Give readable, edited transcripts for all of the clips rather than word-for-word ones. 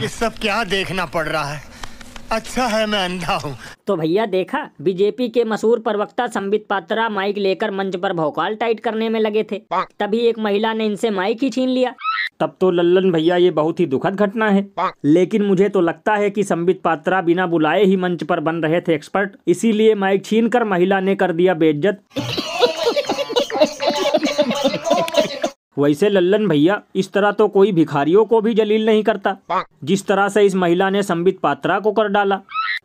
ये सब क्या देखना पड़ रहा है? अच्छा है मैं अंधा हूँ। तो भैया देखा, बीजेपी के मशहूर प्रवक्ता संबित पात्रा माइक लेकर मंच पर भौकाल टाइट करने में लगे थे, तभी एक महिला ने इनसे माइक ही छीन लिया। तब तो लल्लन भैया ये बहुत ही दुखद घटना है, लेकिन मुझे तो लगता है कि संबित पात्रा बिना बुलाए ही मंच पर बन रहे थे एक्सपर्ट, इसीलिए माइक छीनकर महिला ने कर दिया बेइज्जत। वैसे लल्लन भैया, इस तरह तो कोई भिखारियों को भी जलील नहीं करता, जिस तरह से इस महिला ने संबित पात्रा को कर डाला।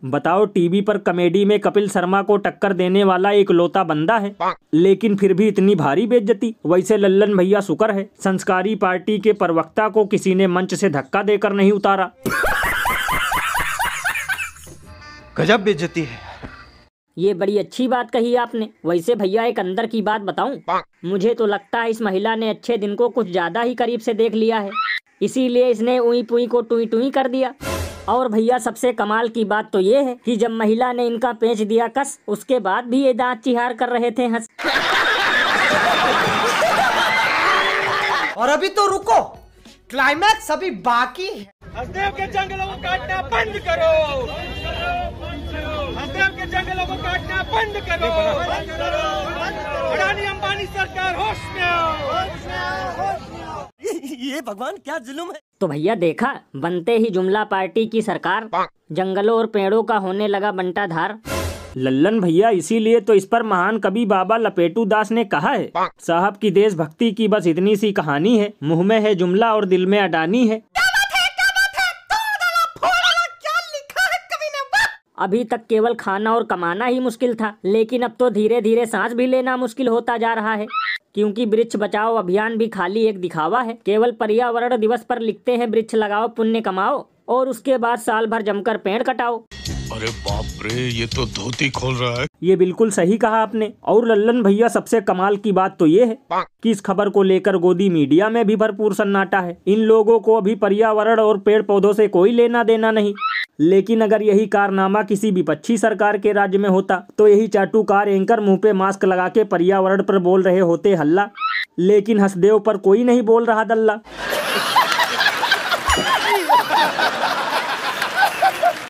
बताओ, टीवी पर कॉमेडी में कपिल शर्मा को टक्कर देने वाला एक लौता बंदा है, लेकिन फिर भी इतनी भारी बेइज्जती। वैसे लल्लन भैया शुक्र है संस्कारी पार्टी के प्रवक्ता को किसी ने मंच से धक्का देकर नहीं उतारा। गजब बेइज्जती है। ये बड़ी अच्छी बात कही आपने। वैसे भैया एक अंदर की बात बताऊं, मुझे तो लगता है इस महिला ने अच्छे दिन को कुछ ज्यादा ही करीब से देख लिया है, इसीलिए इसने उई पुई को टुई टुई कर दिया। और भैया सबसे कमाल की बात तो ये है कि जब महिला ने इनका पेंच दिया कस, उसके बाद भी ये दांत चिहार कर रहे थे हंस। और अभी तो रुको, क्लाइमैक्स अभी बाकी है। हसदेव के जंगलों को काटना बंद करो, हसदेव के जंगलों को काटना बंद करो, अडानी अंबानी सरकार होश में आओ। ये भगवान क्या जुल्म है। तो भैया देखा, बनते ही जुमला पार्टी की सरकार, जंगलों और पेड़ों का होने लगा बंटाधार। लल्लन भैया, इसीलिए तो इस पर महान कवि बाबा लपेटू दास ने कहा है, साहब की देशभक्ति की बस इतनी सी कहानी है, मुंह में है जुमला और दिल में अडानी है। अभी तक केवल खाना और कमाना ही मुश्किल था, लेकिन अब तो धीरे धीरे सांस भी लेना मुश्किल होता जा रहा है, क्योंकि वृक्ष बचाओ अभियान भी खाली एक दिखावा है। केवल पर्यावरण दिवस पर लिखते हैं वृक्ष लगाओ पुण्य कमाओ, और उसके बाद साल भर जमकर पेड़ कटाओ। अरे बाप रे, ये तो धोती खोल रहा है। ये बिल्कुल सही कहा आपने। और लल्लन भैया सबसे कमाल की बात तो ये है कि इस खबर को लेकर गोदी मीडिया में भी भरपूर सन्नाटा है। इन लोगों को अभी पर्यावरण और पेड़ पौधों से कोई लेना देना नहीं, लेकिन अगर यही कारनामा किसी विपक्षी सरकार के राज्य में होता तो यही चाटुकार एंकर मुंह पे मास्क लगा के पर्यावरण पर बोल रहे होते हल्ला, लेकिन हसदेव पर कोई नहीं बोल रहा दल्ला।